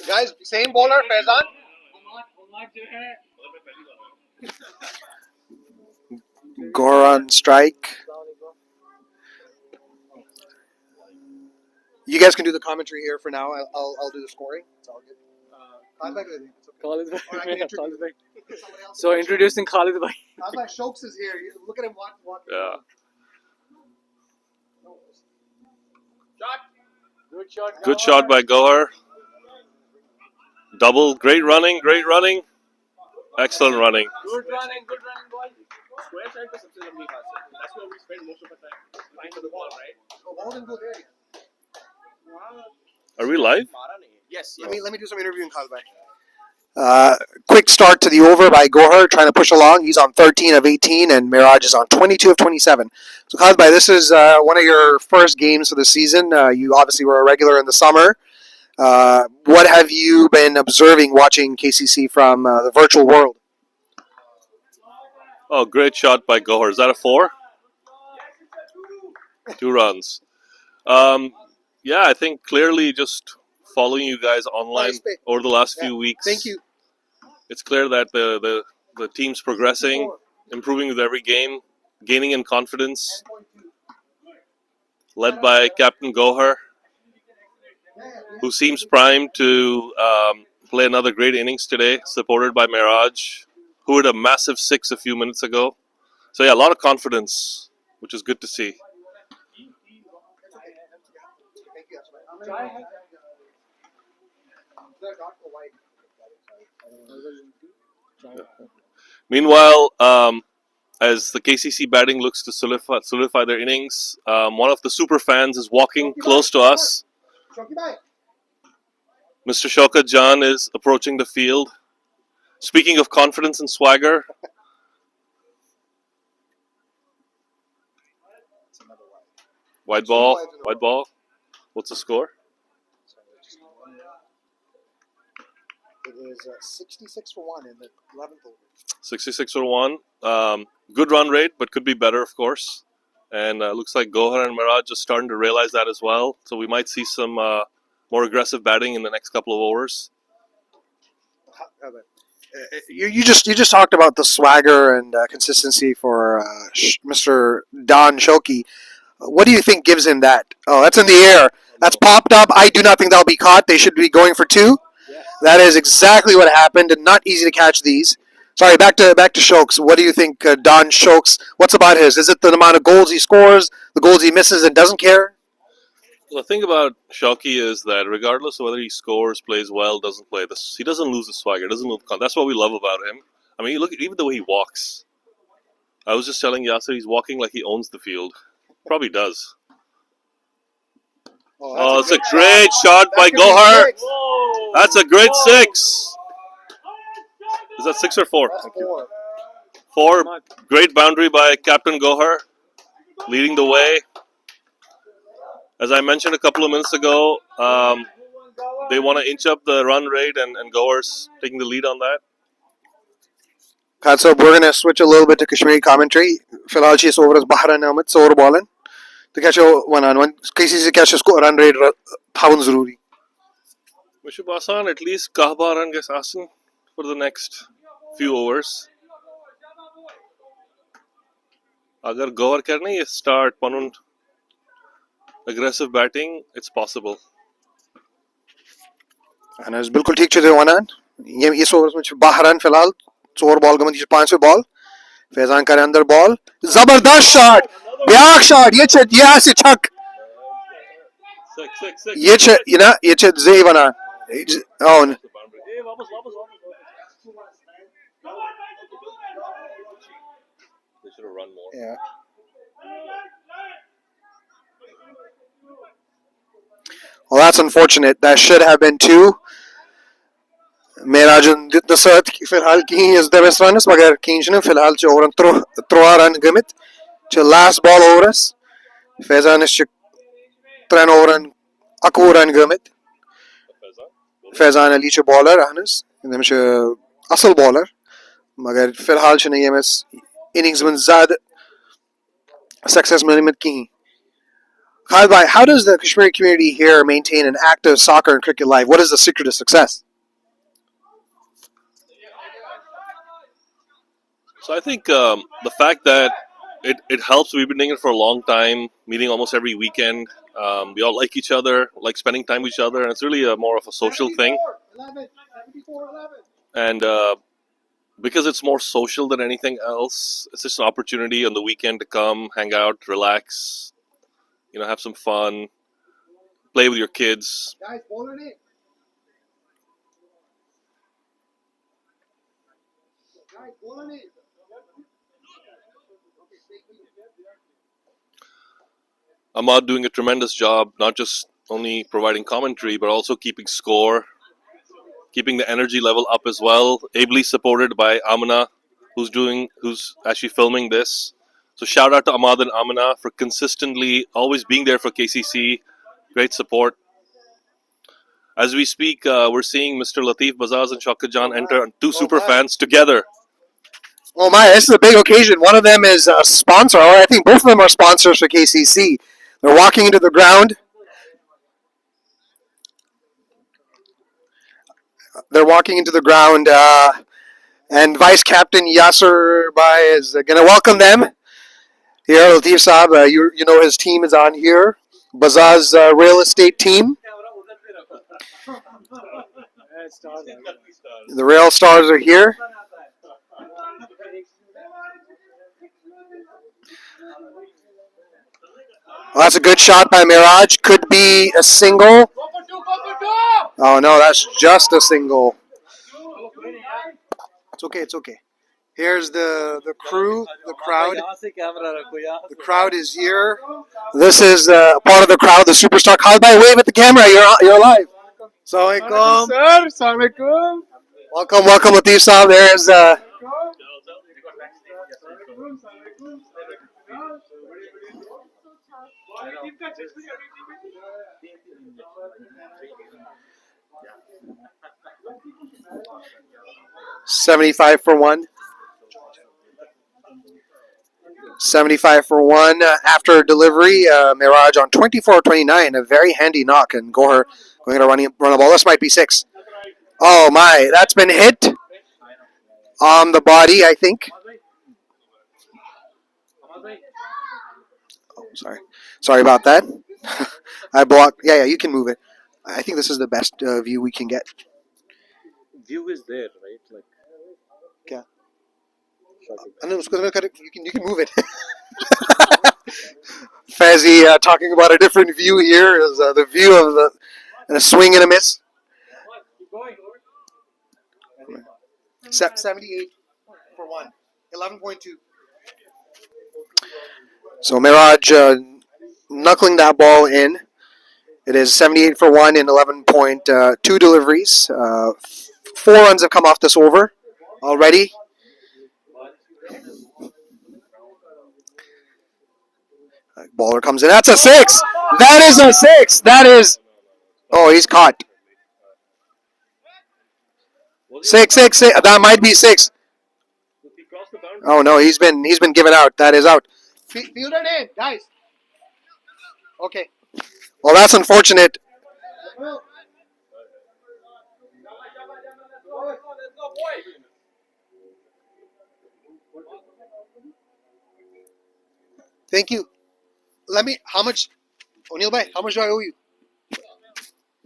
Guys, same bowler, Faizan. Goran strike. You guys can do the commentary here for now. I'll do the scoring. It's all good. Khalid Or I can Bhai. introduce- Khalid Bhai. Somebody else So introducing Khalid Bhai. Shokes is here. Look at him walk. Yeah. Good shot by Gohar. Double. Great running. Excellent running. Good running, boy. Square side पे सबसे लंबी पास है. That's where we spend most of the time trying for the ball, right? Are we live? Yes. Let me do some interviewing, Khalid Bhai. Quick start to the over by Gohar, trying to push along. He's on 13 of 18, and Miraj is on 22 of 27. So, Khalid Bhai, this is one of your first games of the season. You obviously were a regular in the summer. What have you been observing watching KCC from the virtual world? Oh, great shot by Gohar. Is that a 4? 2 runs. Yeah, I think clearly just following you guys online over the last few weeks. Thank you. It's clear that the team's progressing, improving with every game, gaining in confidence. Led by Captain Gohar, who seems primed to play another great innings today, supported by Miraj, who hit a massive 6 a few minutes ago. So yeah, a lot of confidence, which is good to see. Meanwhile, as the KCC batting looks to solidify their innings, one of the super fans is walking close to us. Mr. Shaukat Jan is approaching the field. Speaking of confidence and swagger, white ball. What's the score? It is 66 for 1 in the 11th over. 66 for 1. Good run rate, but could be better, of course. And looks like Gohar and Miraj are starting to realize that as well. So we might see some more aggressive batting in the next couple of overs. You just talked about the swagger and consistency for Mr. Don Shoki. What do you think gives him that? Oh, that's in the air. That's popped up. I do not think that'll be caught. They should be going for 2. That is exactly what happened, and not easy to catch these. Sorry, back to Shokes. What do you think, Don Shokes? What's about his? Is it the amount of goals he scores, the goals he misses, and doesn't care? Well, the thing about Shauki is that regardless of whether he scores, plays well, doesn't play, he doesn't lose the swagger, doesn't lose the That's what we love about him. I mean, look at even the way he walks. I was just telling Yasser he's walking like he owns the field. Probably does. Oh, it's a great shot by Gohar. That's a great 6. Is that 6 or 4? Thank you. 4. Great boundary by Captain Gohar, leading the way. As I mentioned a couple of minutes ago, they want to inch up the run rate, and Gohar's taking the lead on that. So we're going to switch a little bit to Kashmiri commentary. फिलहाल चीज over is Bahran Ahmed, so over balling. तो क्या चो 1-on-1 किसी से क्या इसको run rate थाउन जरूरी. We should pass on at least Kahba run guess Asan for the next few overs. Agar Gohar करने ये start Panun aggressive batting, it's possible. अना बिल्कुल ठीक चले वनान ये ओवर्स में 12 रन फिलहाल 4 बॉल गमन 5 बॉल फैजान करे अंदर बॉल जबरदस्त शॉट ब्याक शॉट ये से छक ये zey bana oh Hey, वापस वापस वापस They should have run more. yeah. Well, that's unfortunate. That should have been two. Merajun the third फिलहाल की is the best runners मगर किंच ने फिलहाल जो ओरन त्रोआ रन गमित जो last ball overs Faizan is tren Oran akku run gमित Faizan Ali जो bowler ahnes इनमें जो असल bowler मगर फिलहाल जो नहीं है मिस innings में ज़्यादा success मिलने की Khalid bhai, how does the Kashmiri community here maintain an active soccer and cricket life? What is the secret to success? So I think the fact that it helps. We've been doing it for a long time, meeting almost every weekend. We all like each other, like spending time with each other, and it's really more of a social thing. And because it's more social than anything else, it's just an opportunity on the weekend to come, hang out, relax, have some fun, play with your kids. Ahmad doing a tremendous job, not just only providing commentary, but also keeping score, keeping the energy level up as well. Ably supported by Amina, who's actually filming this. So shout out to Ahmad and Amina for consistently always being there for KCC. Great support. As we speak, we're seeing Mr. Latif Bazaz and Shaukat Jan enter two super fans together. Oh my, this is a big occasion. One of them is a sponsor, or I think both of them are sponsors for KCC. They're walking into the ground. And Vice Captain Yasser Bai is going to welcome them. Here, Latif Saab, you know his team is on here. Bazaz real estate team. The Rail Stars are here. Well, that's a good shot by Miraj. Could be a single. Oh no, that's just a single. It's okay. Here's the crew, the crowd. The crowd is here. This is part of the crowd, the superstar. Khalid bhai, wave at the camera. You're live. Assalamualaikum. Sir, Assalamualaikum. Welcome, Latif Saab. There's 75 for one. 75 for one after delivery. Miraj on 24-29, a very handy knock, and Gohar going to run a ball. This might be six. Oh my, that's been hit on the body, I think. Oh, sorry about that. I blocked. Yeah, you can move it. I think this is the best view we can get. View is there, right? Like. Yeah. You can move it. Fazzy talking about a different view here is the view of a swing and a miss. 78 for one. 11.2. So Miraj knuckling that ball in. It is 78 for one in 11.2 deliveries. 4 runs have come off this over already. Baller comes in. That's a 6. That is a 6. That is. Oh, he's caught. 6. That might be 6. Oh no, he's been given out. That is out. Field it in, guys. Okay. Well, that's unfortunate. Thank you. How much, O'Neill Bhai, how much do I owe you?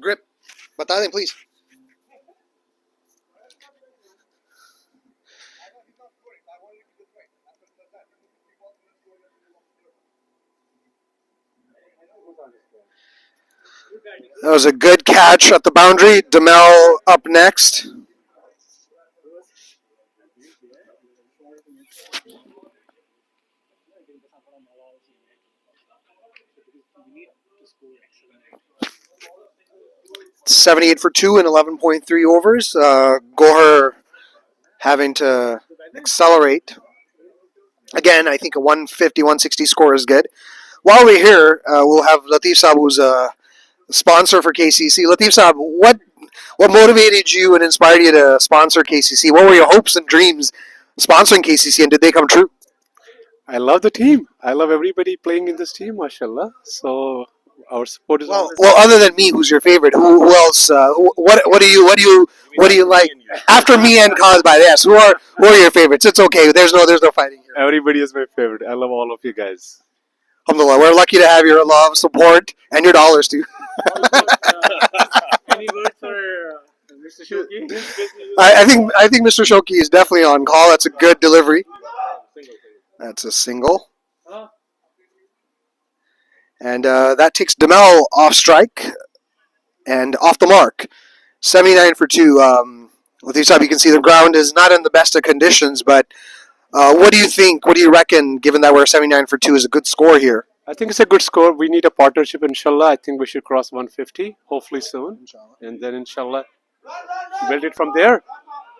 Grip. Bata dein, please. That was a good catch at the boundary. Demel up next. $78 for 2 and 11.3 overs. Goher having to accelerate. Again, I think a 150, 160 score is good. While we're here, we'll have Latif Saab, who's a sponsor for KCC. Latif Saab, what motivated you and inspired you to sponsor KCC? What were your hopes and dreams sponsoring KCC, and did they come true? I love the team. I love everybody playing in this team, mashallah. So our support is always. Well, other than me, who's your favorite? Who else? What do you like? After me and Kazbai, yes. Who are your favorites? It's okay. There's no fighting here. Everybody is my favorite. I love all of you guys. Alhamdulillah, we're lucky to have your love, support, and your dollars too. Any words for Mr. Shoki? I think Mr. Shoki is definitely on call. That's a good delivery. That's a single. And that takes Demel off strike and off the mark. 79 for 2. With these up, you can see the ground is not in the best of conditions, but what do you think? What do you reckon, given that we're 79 for 2 is a good score here? I think it's a good score. We need a partnership, inshallah. I think we should cross 150, hopefully soon. And then, inshallah, build it from there.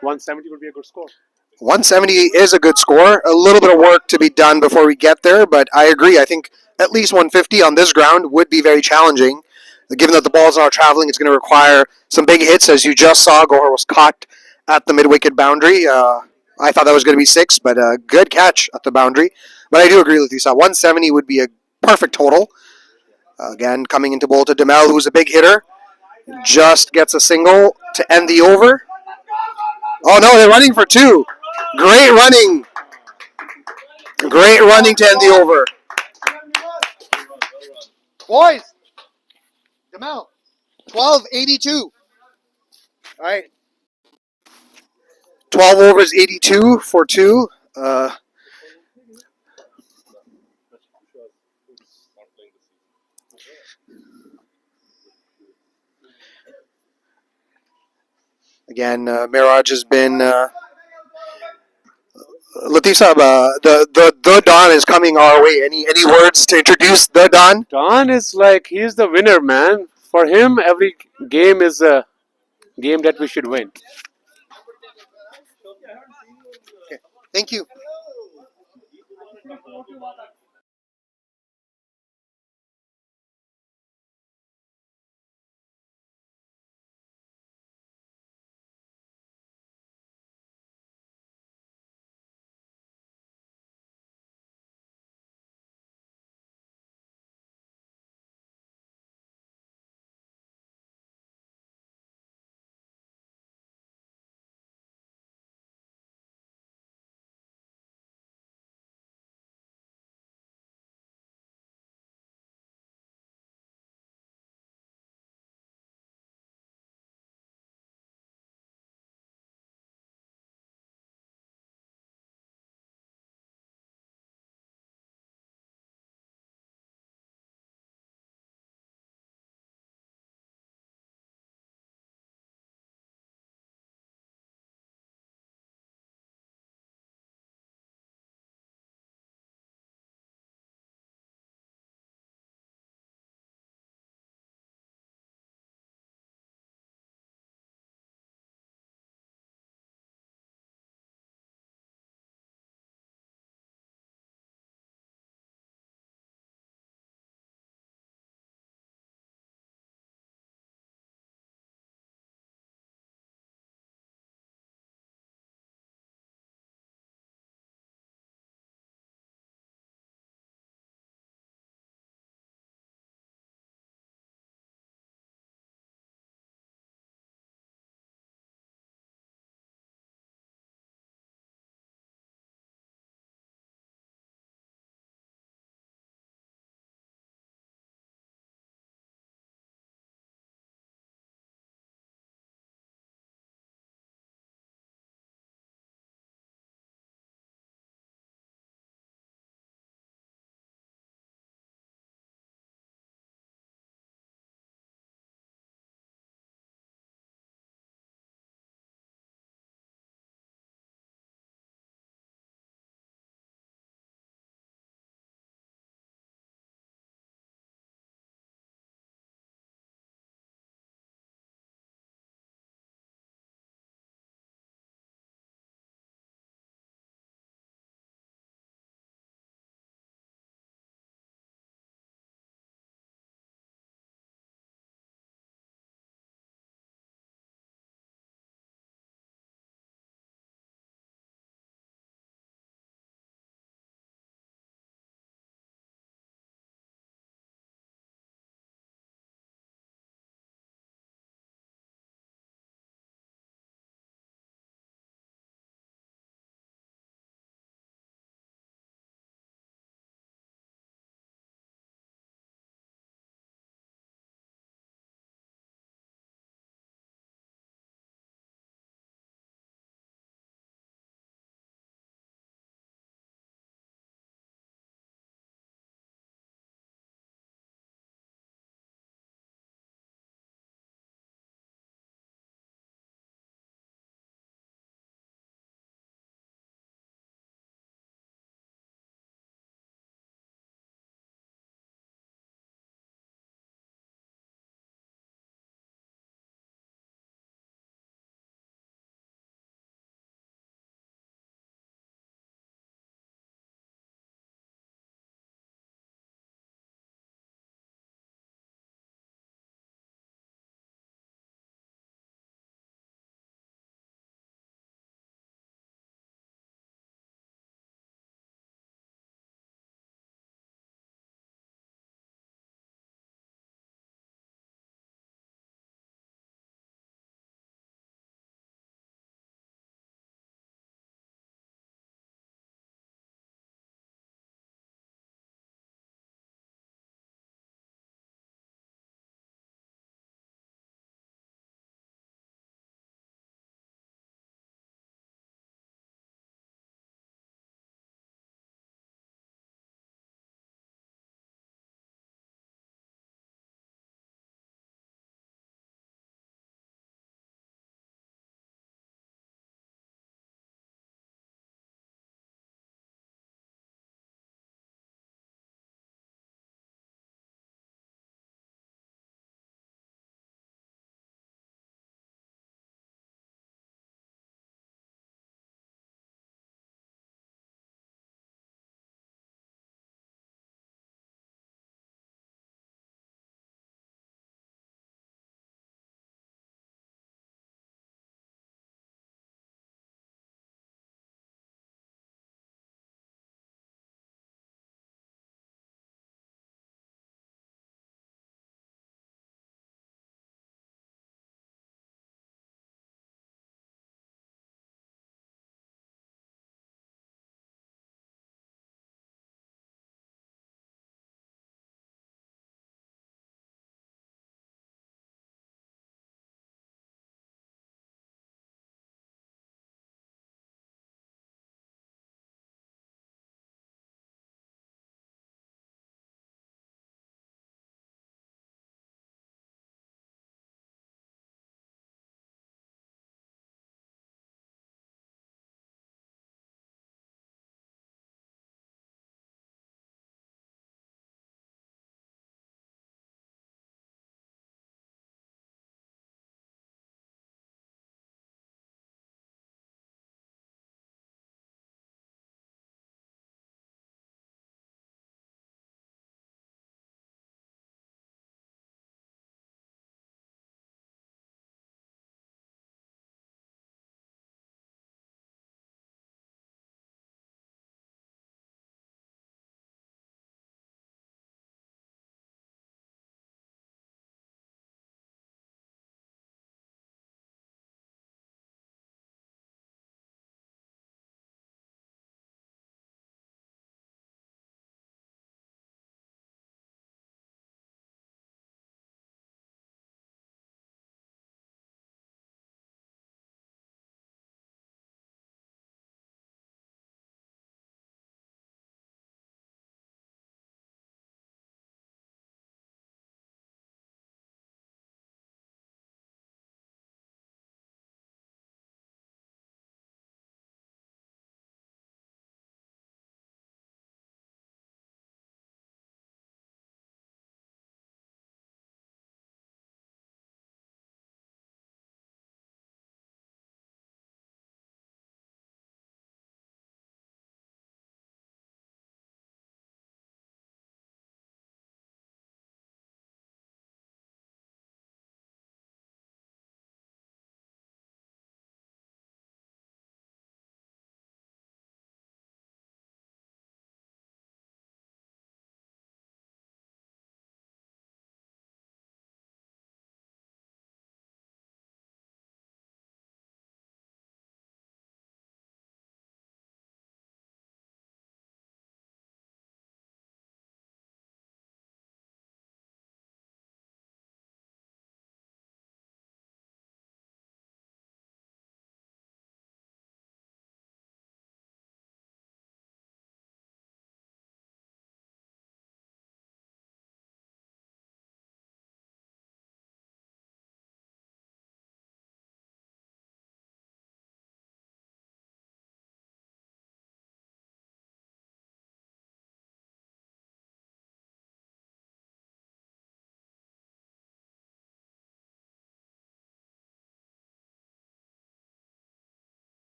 170 would be a good score. 170 is a good score. A little bit of work to be done before we get there, but I agree. I think at least 150 on this ground would be very challenging. Given that the ball's not traveling, it's going to require some big hits. As you just saw, Gohar was caught at the mid-wicket boundary. I thought that was going to be 6, but a good catch at the boundary. But I do agree with you, Saw. 170 would be a perfect total. Again, coming into bowl to Demel, who's a big hitter. Just gets a single to end the over. Oh, no, they're running for 2. Great running. Great running to end the over. Boys, Demel, 12-82. All right. 12 overs, 82 for 2. Again, Miraj has been. Latif Saab, the Don is coming our way. Any words to introduce the Don? Don is like, he's the winner, man. For him, every game is a game that we should win. Thank you.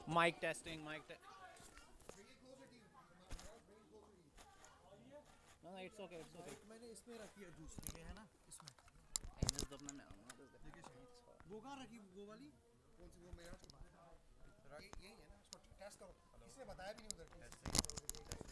Mic testing, mic te- No, no, it's okay, it's okay. मैंने इसमें रखी है juice ठीक है ना इसमें In this dub mein aunga, this dub. It's fine. वो कहाँ रखी वो वाली कौन सी वो मेरा यही है ना इसको टेस्ट करो किसने बताया भी नहीं उधर 6